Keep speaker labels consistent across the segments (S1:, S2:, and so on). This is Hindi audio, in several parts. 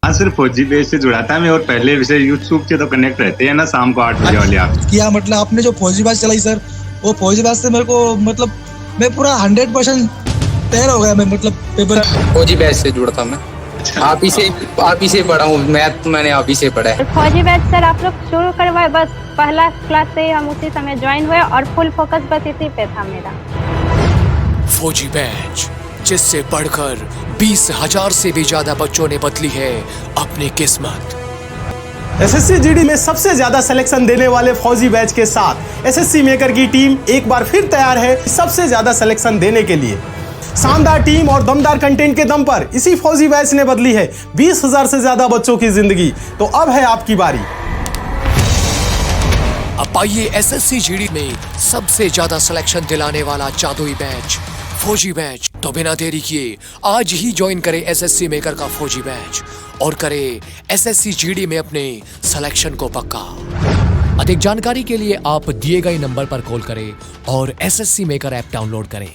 S1: हाँ, सिर्फ फौजी बेस से जुड़ा था मैं, और पहले विषय यूट्यूब से तो कनेक्ट रहते हैं ना, शाम को 8 बजे वाले आप।
S2: किया मतलब आपने जो फौजी बैच चलाई सर, वो फौजी बैच से मेरे को मतलब मैं पूरा 100% तैयार हो गया मैं, मतलब पेपर।
S3: फौजी बैच से जुड़ा था मैं। आप ही से पढ़ा हूँ, मैथ तो मैंने आप ही से पढ़ा है।
S4: फौजी बैच सर आप लोग शुरू करवाए, बस पहला क्लास से ही हम उसी समय ज्वाइन हुए और फुल फोकस बस इसी पे था मेरा।
S5: फौजी बैच, जिससे बढ़कर 20,000 से भी ज्यादा बच्चों ने बदली है अपनी किस्मत।
S6: एसएससी जीडी में सबसे ज्यादा सिलेक्शन देने वाले फौजी बैच के साथ एसएससी मेकर की टीम एक बार फिर तैयार है सबसे ज्यादा सिलेक्शन देने के लिए। शानदार टीम और दमदार कंटेंट के दम पर इसी फौजी बैच ने बदली है 20,000 से ज्यादा बच्चों की जिंदगी। तो अब है आपकी बारी।
S5: अब आइए एसएससी जीडी में सबसे ज्यादा सिलेक्शन दिलाने वाला जादुई बैच फौजी बैच। तो बिना देरी किए आज ही ज्वाइन करें एसएससी मेकर का फौजी बैच और करें एसएससी जीडी में अपने सिलेक्शन को पक्का। अधिक जानकारी के लिए आप दिए गए नंबर पर कॉल करें और एसएससी मेकर ऐप डाउनलोड करें।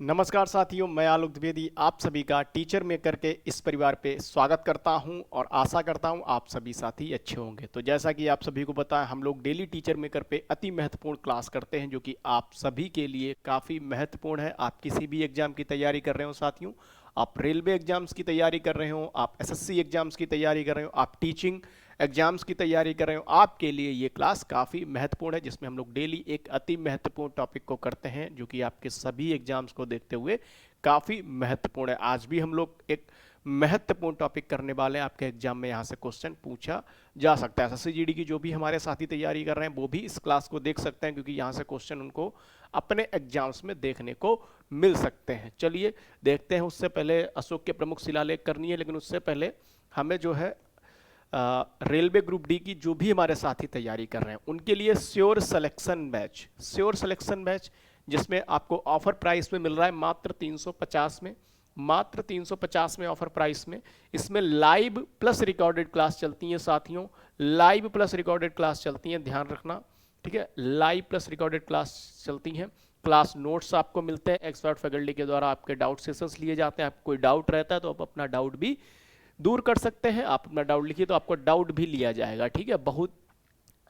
S7: नमस्कार साथियों, मैं आलोक द्विवेदी आप सभी का टीचर मेकर के इस परिवार पे स्वागत करता हूं और आशा करता हूं आप सभी साथी अच्छे होंगे। तो जैसा कि आप सभी को पता है, हम लोग डेली टीचर मेकर पे अति महत्वपूर्ण क्लास करते हैं जो कि आप सभी के लिए काफ़ी महत्वपूर्ण है। आप किसी भी एग्जाम की तैयारी कर रहे हो साथियों, आप रेलवे एग्जाम्स की तैयारी कर रहे हो, आप एसएससी एग्जाम्स की तैयारी कर रहे हो, आप टीचिंग एग्जाम्स की तैयारी कर रहे हो, आपके लिए ये क्लास काफ़ी महत्वपूर्ण है, जिसमें हम लोग डेली एक अति महत्वपूर्ण टॉपिक को करते हैं जो कि आपके सभी एग्जाम्स को देखते हुए काफ़ी महत्वपूर्ण है। आज भी हम लोग एक महत्वपूर्ण टॉपिक करने वाले हैं। आपके एग्जाम में यहाँ से क्वेश्चन पूछा जा सकता है। एसएससी जीडी की जो भी हमारे साथी तैयारी कर रहे हैं वो भी इस क्लास को देख सकते हैं, क्योंकि यहाँ से क्वेश्चन उनको अपने एग्जाम्स में देखने को मिल सकते हैं। चलिए देखते हैं। उससे पहले अशोक के प्रमुख शिलालेख करनी है, लेकिन उससे पहले हमें जो है रेलवे ग्रुप डी की जो भी हमारे साथी तैयारी कर रहे हैं उनके लिए श्योर सिलेक्शन बैच जिसमें आपको ऑफर प्राइस में मिल रहा है मात्र 350 में, मात्र 350 में ऑफर प्राइस में। इसमें लाइव प्लस रिकॉर्डेड क्लास चलती हैं साथियों, लाइव प्लस रिकॉर्डेड क्लास चलती हैं, ध्यान रखना, ठीक है। लाइव प्लस रिकॉर्डेड क्लास चलती हैं, क्लास नोट्स आपको मिलते हैं, एक्सपर्ट फैकल्टी के द्वारा आपके डाउट सेशंस लिए जाते हैं। आपको कोई डाउट रहता है तो आप अपना डाउट भी दूर कर सकते हैं। आप अपना डाउट लिखिए तो आपको डाउट भी लिया जाएगा, ठीक है। बहुत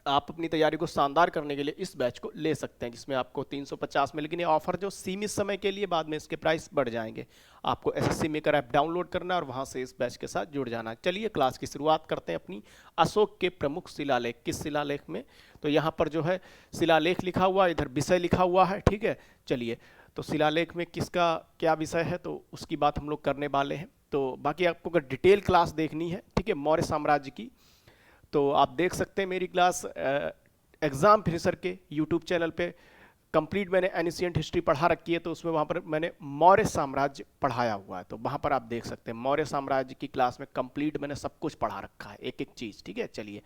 S7: आप अपनी तैयारी को शानदार करने के लिए इस बैच को ले सकते हैं, जिसमें आपको 350 में, लेकिन ये ऑफर जो सीमित समय के लिए, बाद में इसके प्राइस बढ़ जाएंगे। आपको एसएससी मेकर ऐप डाउनलोड करना और वहां से इस बैच के साथ जुड़ जाना। चलिए क्लास की शुरुआत करते हैं अपनी अशोक के प्रमुख शिलालेख। किस शिलालेख में? तो यहाँ पर जो है शिलालेख लिखा हुआ, इधर विषय लिखा हुआ है, ठीक है। चलिए तो शिलालेख में किसका क्या विषय है तो उसकी बात हम लोग करने वाले हैं। तो बाकी आपको अगर डिटेल क्लास देखनी है, ठीक है, मौर्य साम्राज्य की, तो आप देख सकते हैं मेरी क्लास एग्जाम फिनिशर के यूट्यूब चैनल पे कंप्लीट मैंने एनिशिएंट हिस्ट्री पढ़ा रखी है, तो उसमें वहाँ पर मैंने मौर्य साम्राज्य पढ़ाया हुआ है, तो वहाँ पर आप देख सकते हैं मौर्य साम्राज्य की क्लास में कंप्लीट मैंने सब कुछ पढ़ा रखा है, एक एक चीज़, ठीक है। चलिए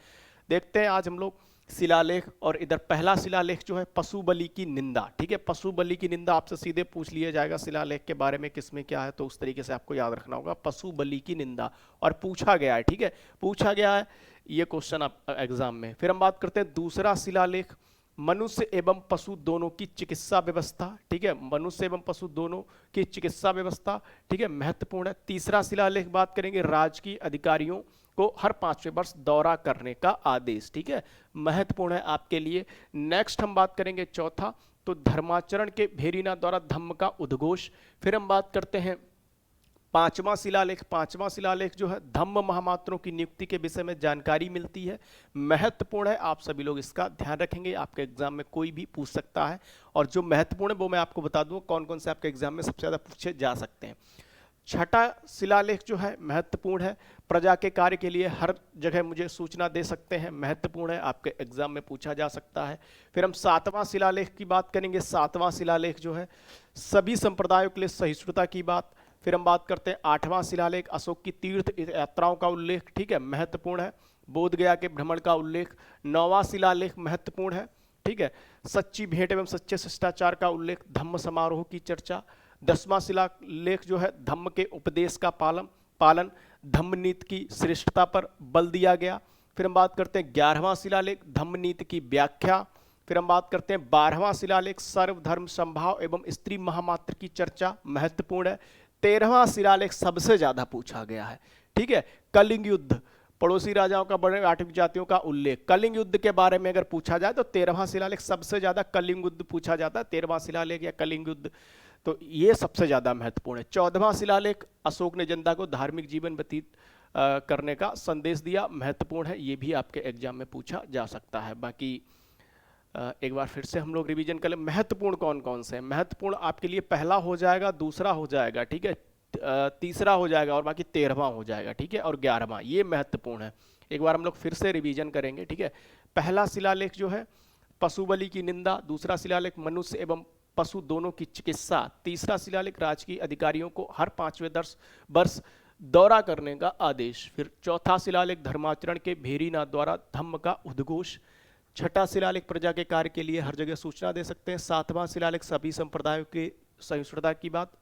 S7: देखते हैं आज हम लोग शिलालेख। और इधर पहला शिलालेख जो है पशु बलि की निंदा, ठीक है। पशु बलि की निंदा आपसे सीधे पूछ लिया जाएगा शिलालेख के बारे में किसमें क्या है, तो उस तरीके से आपको याद रखना होगा पशु बलि की निंदा, और पूछा गया है, ठीक है, पूछा गया है ये क्वेश्चन आप एग्जाम में। फिर हम बात करते हैं दूसरा शिलालेख, मनुष्य एवं पशु दोनों की चिकित्सा व्यवस्था, ठीक है, मनुष्य एवं पशु दोनों की चिकित्सा व्यवस्था, ठीक है, महत्वपूर्ण है। तीसरा शिलालेख बात करेंगे राजकीय अधिकारियों को हर 5वें वर्ष दौरा करने का आदेश, ठीक है, महत्वपूर्ण है आपके लिए। नेक्स्ट हम बात करेंगे चौथा, तो धर्माचरण के भेरीना द्वारा धम्म का उद्घोष। फिर हम बात करते हैं पांचवा शिलालेख जो है धम्म महामात्रों की नियुक्ति के विषय में जानकारी मिलती है, महत्वपूर्ण है। आप सभी लोग इसका ध्यान रखेंगे, आपके एग्जाम में कोई भी पूछ सकता है, और जो महत्वपूर्ण है वो मैं आपको बता दूं कौन कौन से आपके एग्जाम में सबसे ज्यादा पूछे जा सकते हैं। छठा शिलालेख जो है महत्वपूर्ण है, प्रजा के कार्य के लिए हर जगह मुझे सूचना दे सकते हैं, महत्वपूर्ण है, आपके एग्जाम में पूछा जा सकता है। फिर हम सातवां शिलालेख की बात करेंगे, सातवां शिलालेख जो है सभी संप्रदायों के लिए सहिष्णुता की बात। फिर हम बात करते हैं आठवां शिलालेख अशोक की तीर्थ यात्राओं का उल्लेख, ठीक है, महत्वपूर्ण है, बोध गया के भ्रमण का उल्लेख। नौवां शिलालेख महत्वपूर्ण है, ठीक है, सच्ची भेंट एवं सच्चे शिष्टाचार का उल्लेख, धम्म समारोह की चर्चा। 10वां शिलालेख जो है धम्म के उपदेश का पालन, धम्म नीति की श्रेष्ठता पर बल दिया गया। फिर हम बात करते हैं 11वां शिलालेख धम्म नीति की व्याख्या। फिर हम बात करते हैं 12वां शिलालेख सर्वधर्म संभाव एवं स्त्री महामात्र की चर्चा, महत्वपूर्ण है। 13वां शिलालेख सबसे ज्यादा पूछा गया है। ठीक है, कलिंग युद्ध, पड़ोसी राजाओं का बड़े आठवीं जातियों का उल्लेख, कलिंग युद्ध के बारे में अगर पूछा जाए तो 13वां शिलालेख सबसे ज्यादा कलिंग युद्ध पूछा जाता है, 13वां शिलालेख या कलिंग युद्ध, तो ये सबसे ज्यादा महत्वपूर्ण है। 14वां शिलालेख, अशोक ने जनता को धार्मिक जीवन व्यतीत करने का संदेश दिया, महत्वपूर्ण है, ये भी आपके एग्जाम में पूछा जा सकता है। बाकी एक बार फिर से हम लोग रिवीजन कर ले, महत्वपूर्ण कौन कौन से हैं। महत्वपूर्ण आपके लिए पहला हो जाएगा, दूसरा हो जाएगा, ठीक है, तीसरा हो जाएगा और बाकी 13वां हो जाएगा, ठीक है, और 11वां, ये महत्वपूर्ण है। एक बार हम लोग फिर से रिवीजन करेंगे, ठीक है। पहला शिलालेख जो है पशु बलि की निंदा, दूसरा शिलालेख मनुष्य एवं पशु दोनों की चिकित्सा, तीसरा शिलालेख राजकीय अधिकारियों को हर 5वें वर्ष दौरा करने का आदेश, फिर चौथा शिलालेख धर्माचरण के भेरीनाथ द्वारा धम्म का उद्घोष, छठा शिलालेख प्रजा के कार्य के लिए हर जगह सूचना दे सकते हैं, सातवां शिलालेख सभी संप्रदायों के सहिष्णुता की बात,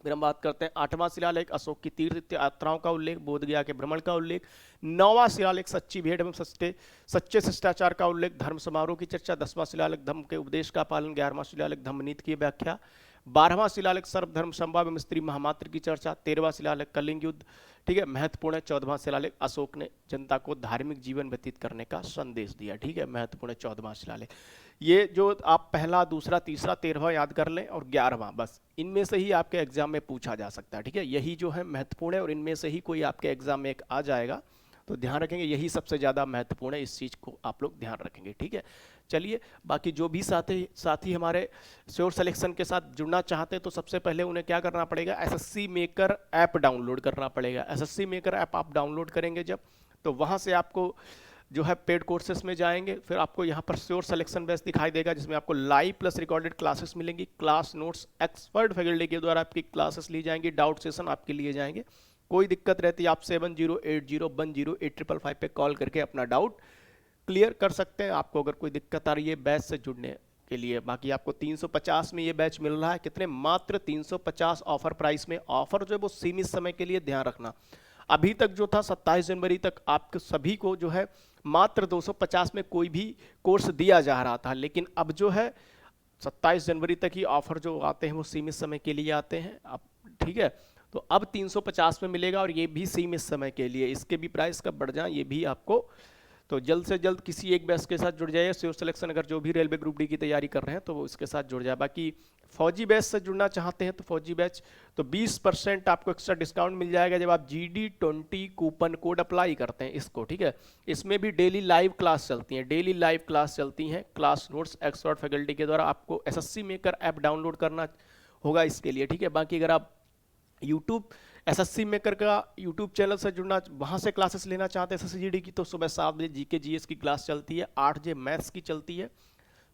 S7: फिर हम बात करते हैं आठवां शिलालेख अशोक की तीर्थ यात्राओं का उल्लेख, बोध गया के भ्रमण का उल्लेख, नौवां शिलालेख सच्ची भेंट एवं सच्चे शिष्टाचार का उल्लेख, धर्म समारोह की चर्चा, 10वां शिलालेख धम्म के उपदेश का पालन, 11वां शिलालेख धम्म नीति की व्याख्या, 12वां शिलालेख सर्वधर्म समभाव एवं स्त्री महामात्र की चर्चा, 13वां शिलालेख कलिंग युद्ध, ठीक है, महत्वपूर्ण है। 14वां शिलालेख अशोक ने जनता को धार्मिक जीवन व्यतीत करने का संदेश दिया, ठीक है, महत्वपूर्ण है 14वां शिलालेख। ये जो आप पहला, दूसरा, तीसरा, 13वां याद कर लें और 11वां, बस इनमें से ही आपके एग्जाम में पूछा जा सकता है, ठीक है, यही जो है महत्वपूर्ण है और इनमें से ही कोई आपके एग्जाम में एक आ जाएगा, तो ध्यान रखेंगे, यही सबसे ज़्यादा महत्वपूर्ण है, इस चीज़ को आप लोग ध्यान रखेंगे, ठीक है। चलिए, बाकी जो भी साथी हमारे श्योर सिलेक्शन के साथ जुड़ना चाहते हैं तो सबसे पहले उन्हें क्या करना पड़ेगा, एसएससी मेकर ऐप डाउनलोड करना पड़ेगा। एसएससी मेकर ऐप आप डाउनलोड करेंगे जब, तो वहाँ से आपको जो है पेड कोर्सेस में जाएंगे, फिर आपको यहाँ पर श्योर सिलेक्शन बैच दिखाई देगा जिसमें आपको लाइव प्लस रिकॉर्डेड क्लासेस मिलेंगी, क्लास नोट्स एक्सपर्ट फैकल्टी के द्वारा आपकी क्लासेस ली जाएंगी, डाउट सेशन आपके लिए जाएंगे। कोई दिक्कत रहती है आप 7080100855 पे कॉल करके अपना डाउट क्लियर कर सकते हैं। आपको अगर कोई दिक्कत आ रही है बैच से जुड़ने के लिए, बाकी आपको 350 में ये बैच मिल रहा है, कितने, मात्र 350 ऑफर प्राइस में। ऑफर जो है वो सीमित समय के लिए, ध्यान रखना। अभी तक जो था 27 जनवरी तक आपके सभी को जो है मात्र 250 में कोई भी कोर्स दिया जा रहा था, लेकिन अब जो है 27 जनवरी तक ही ऑफर जो आते हैं वो सीमित समय के लिए आते हैं, अब ठीक है, तो अब 350 में मिलेगा और ये भी सीमित समय के लिए। इसके भी प्राइस कब बढ़ जाए ये भी आपको, तो जल्द से जल्द किसी एक बैच के साथ जुड़ जाइए। श्योर सिलेक्शन अगर जो भी रेलवे ग्रुप डी की तैयारी कर रहे हैं तो वो इसके साथ जुड़ जाए। बाकी फौजी बैच से जुड़ना चाहते हैं तो फौजी बैच तो 20% आपको एक्स्ट्रा डिस्काउंट मिल जाएगा जब आप GD20 कूपन कोड अप्लाई करते हैं इसको, ठीक है। इसमें भी डेली लाइव क्लास चलती हैं, डेली लाइव क्लास चलती हैं, क्लास नोट्स एक्सपर्ट फैकल्टी के द्वारा। आपको एसएससी मेकर ऐप डाउनलोड करना होगा इसके लिए, ठीक है। बाकी अगर आप यूट्यूब एसएससी मेकर का यूट्यूब चैनल से जुड़ना, वहाँ से क्लासेस लेना चाहते हैं एसएससी जीडी की, तो सुबह 7 बजे जीके जीएस की क्लास चलती है, 8 बजे मैथ्स की चलती है,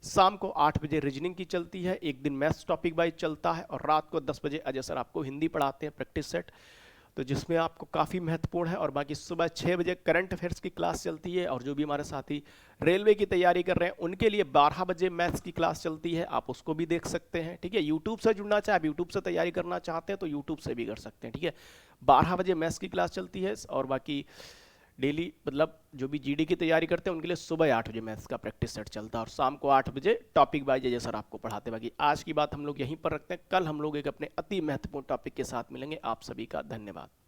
S7: शाम को 8 बजे रीजनिंग की चलती है, एक दिन मैथ्स टॉपिक वाइज चलता है, और रात को 10 बजे अजय सर आपको हिंदी पढ़ाते हैं प्रैक्टिस सेट, तो जिसमें आपको काफ़ी महत्वपूर्ण है। और बाकी सुबह 6 बजे करंट अफेयर्स की क्लास चलती है, और जो भी हमारे साथी रेलवे की तैयारी कर रहे हैं उनके लिए 12 बजे मैथ्स की क्लास चलती है, आप उसको भी देख सकते हैं, ठीक है। यूट्यूब से जुड़ना चाहे, आप यूट्यूब से तैयारी करना चाहते हैं तो यूट्यूब से भी कर सकते हैं, ठीक है। 12 बजे मैथ्स की क्लास चलती है, और बाकी डेली मतलब जो भी जीडी की तैयारी करते हैं उनके लिए सुबह 8 बजे मैथ्स का प्रैक्टिस सेट चलता है, और शाम को 8 बजे टॉपिक वाइज जैसा सर आपको पढ़ाते हैं। बाकी आज की बात हम लोग यहीं पर रखते हैं, कल हम लोग एक अपने अति महत्वपूर्ण टॉपिक के साथ मिलेंगे। आप सभी का धन्यवाद।